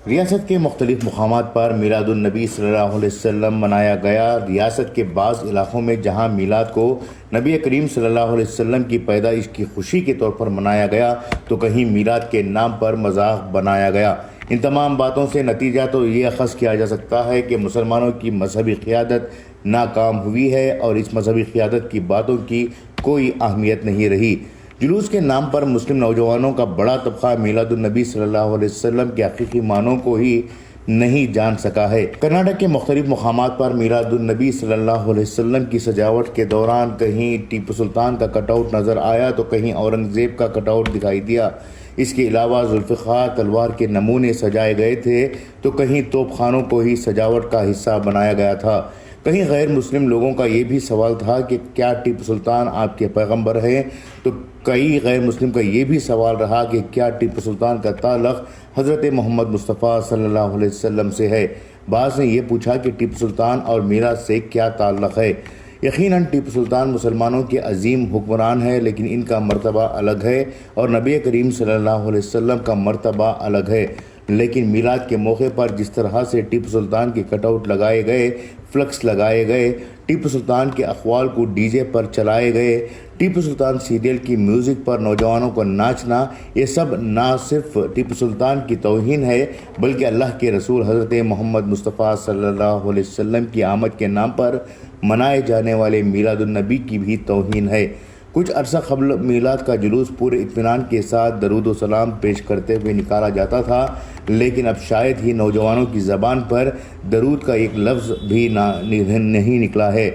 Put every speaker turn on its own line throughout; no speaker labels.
ریاست کے مختلف مقامات پر میلاد النبی صلی اللہ علیہ وسلم منایا گیا۔ ریاست کے بعض علاقوں میں جہاں میلاد کو نبی کریم صلی اللہ علیہ وسلم کی پیدائش کی خوشی کے طور پر منایا گیا تو کہیں میلاد کے نام پر مذاق بنایا گیا۔ ان تمام باتوں سے نتیجہ تو یہ اخذ کیا جا سکتا ہے کہ مسلمانوں کی مذہبی قیادت ناکام ہوئی ہے اور اس مذہبی قیادت کی باتوں کی کوئی اہمیت نہیں رہی۔ جلوس کے نام پر مسلم نوجوانوں کا بڑا طبقہ میلاد النبی صلی اللہ علیہ وسلم کے حقیقی معنوں کو ہی نہیں جان سکا ہے۔ کرناٹک کے مختلف مقامات پر میلاد النبی صلی اللہ علیہ وسلم کی سجاوٹ کے دوران کہیں ٹیپو سلطان کا کٹ آؤٹ نظر آیا تو کہیں اورنگزیب کا کٹ آؤٹ دکھائی دیا۔ اس کے علاوہ ذوالفقار تلوار کے نمونے سجائے گئے تھے تو کہیں توپ خانوں کو ہی سجاوٹ کا حصہ بنایا گیا تھا۔ کہیں غیر مسلم لوگوں کا یہ بھی سوال تھا کہ کیا ٹیپو سلطان آپ کے پیغمبر ہیں، تو کئی غیر مسلم کا یہ بھی سوال رہا کہ کیا ٹیپو سلطان کا تعلق حضرت محمد مصطفیٰ صلی اللہ علیہ وسلم سے ہے۔ بعض نے یہ پوچھا کہ ٹیپو سلطان اور میلاد سے کیا تعلق ہے۔ یقیناً ٹیپو سلطان مسلمانوں کے عظیم حکمران ہے، لیکن ان کا مرتبہ الگ ہے اور نبی کریم صلی اللہ علیہ وسلم کا مرتبہ الگ ہے۔ لیکن میلاد کے موقع پر جس طرح سے ٹیپو سلطان کے کٹ آؤٹ لگائے گئے، فلکس لگائے گئے، ٹیپو سلطان کے اقوال کو ڈی جے پر چلائے گئے، ٹیپو سلطان سیریل کی میوزک پر نوجوانوں کو ناچنا، یہ سب نہ صرف ٹیپو سلطان کی توہین ہے بلکہ اللہ کے رسول حضرت محمد مصطفیٰ صلی اللہ علیہ وسلم کی آمد کے نام پر منائے جانے والے میلاد النبی کی بھی توہین ہے۔ کچھ عرصہ قبل میلاد کا جلوس پورے اطمینان کے ساتھ درود و سلام پیش کرتے ہوئے نکالا جاتا تھا، لیکن اب شاید ہی نوجوانوں کی زبان پر درود کا ایک لفظ بھی نہیں نکلا ہے۔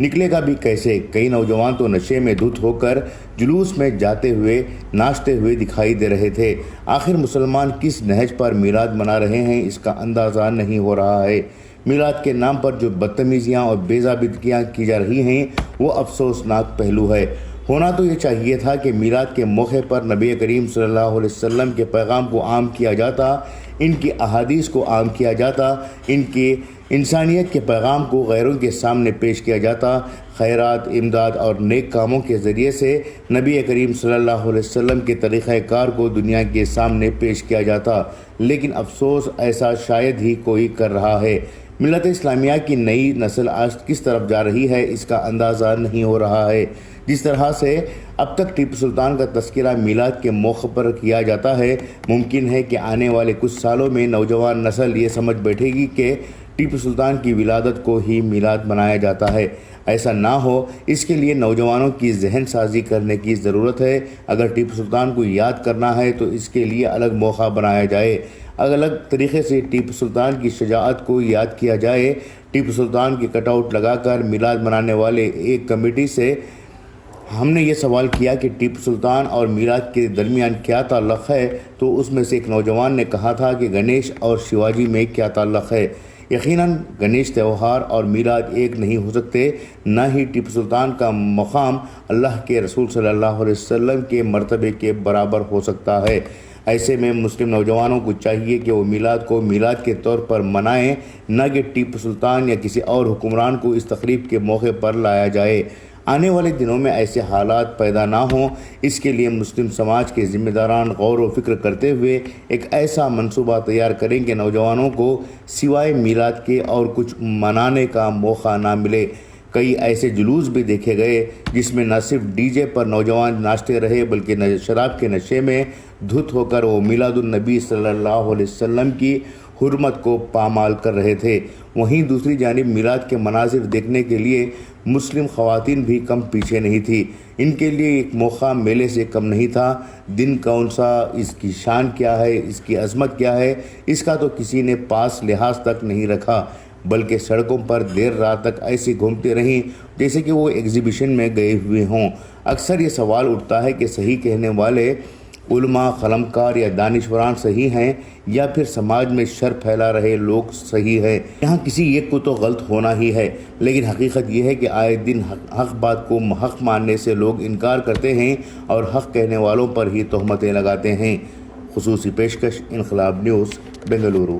نکلے گا بھی کیسے؟ کئی نوجوان تو نشے میں دھت ہو کر جلوس میں جاتے ہوئے ناچتے ہوئے دکھائی دے رہے تھے۔ آخر مسلمان کس نہج پر میلاد منا رہے ہیں، اس کا اندازہ نہیں ہو رہا ہے۔ میلاد کے نام پر جو بدتمیزیاں اور بے ضابطگیاں کی جا رہی ہیں وہ افسوسناک پہلو ہے۔ ہونا تو یہ چاہیے تھا کہ میلاد کے موقع پر نبی کریم صلی اللہ علیہ وسلم کے پیغام کو عام کیا جاتا، ان کی احادیث کو عام کیا جاتا، ان کی انسانیت کے پیغام کو غیروں کے سامنے پیش کیا جاتا، خیرات، امداد اور نیک کاموں کے ذریعے سے نبی کریم صلی اللہ علیہ وسلم کے طریقہ کار کو دنیا کے سامنے پیش کیا جاتا۔ لیکن افسوس ایسا شاید ہی کوئی کر رہا ہے۔ ملت اسلامیہ کی نئی نسل آج کس طرف جا رہی ہے، اس کا اندازہ نہیں ہو رہا ہے۔ جس طرح سے اب تک ٹیپو سلطان کا تذکرہ میلاد کے موقع پر کیا جاتا ہے، ممکن ہے کہ آنے والے کچھ سالوں میں نوجوان نسل یہ سمجھ بیٹھے گی کہ ٹیپو سلطان کی ولادت کو ہی میلاد منایا جاتا ہے۔ ایسا نہ ہو، اس کے لیے نوجوانوں کی ذہن سازی کرنے کی ضرورت ہے۔ اگر ٹیپو سلطان کو یاد کرنا ہے تو اس کے لیے الگ موقع بنایا جائے، الگ طریقے سے ٹیپو سلطان کی شجاعت کو یاد کیا جائے۔ ٹیپو سلطان کے کٹ آؤٹ لگا کر میلاد منانے والے ایک کمیٹی سے ہم نے یہ سوال کیا کہ ٹیپو سلطان اور میلاد کے درمیان کیا تعلق ہے، تو اس میں سے ایک نوجوان نے کہا تھا کہ گنیش اور شیواجی میں کیا تعلق ہے۔ یقیناً گنیش تہوار اور میلاد ایک نہیں ہو سکتے، نہ ہی ٹیپو سلطان کا مقام اللہ کے رسول صلی اللہ علیہ وسلم کے مرتبے کے برابر ہو سکتا ہے۔ ایسے میں مسلم نوجوانوں کو چاہیے کہ وہ میلاد کو میلاد کے طور پر منائیں، نہ کہ ٹیپو سلطان یا کسی اور حکمران کو اس تقریب کے موقع پر لایا جائے۔ آنے والے دنوں میں ایسے حالات پیدا نہ ہوں، اس کے لیے مسلم سماج کے ذمہ داران غور و فکر کرتے ہوئے ایک ایسا منصوبہ تیار کریں کہ نوجوانوں کو سوائے میلاد کے اور کچھ منانے کا موقع نہ ملے۔ کئی ایسے جلوس بھی دیکھے گئے جس میں نہ صرف ڈی جے پر نوجوان ناچتے رہے بلکہ شراب کے نشے میں دھت ہو کر وہ میلاد النبی صلی اللہ علیہ وسلم کی حرمت کو پامال کر رہے تھے۔ وہیں دوسری جانب میلاد کے مناظر دیکھنے کے لیے مسلم خواتین بھی کم پیچھے نہیں تھی۔ ان کے لیے ایک موقع میلے سے کم نہیں تھا۔ دن کون سا، اس کی شان کیا ہے، اس کی عظمت کیا ہے، اس کا تو کسی نے پاس لحاظ تک نہیں رکھا، بلکہ سڑکوں پر دیر رات تک ایسے گھومتے رہیں جیسے کہ وہ ایگزیبیشن میں گئے ہوئے ہوں۔ اکثر یہ سوال اٹھتا ہے کہ صحیح کہنے والے علماء، قلمکار یا دانشوران صحیح ہیں یا پھر سماج میں شر پھیلا رہے لوگ صحیح ہیں۔ یہاں کسی ایک کو تو غلط ہونا ہی ہے، لیکن حقیقت یہ ہے کہ آئے دن حق بات کو حق ماننے سے لوگ انکار کرتے ہیں اور حق کہنے والوں پر ہی تہمتیں لگاتے ہیں۔ خصوصی پیشکش انقلاب نیوز، بنگلورو۔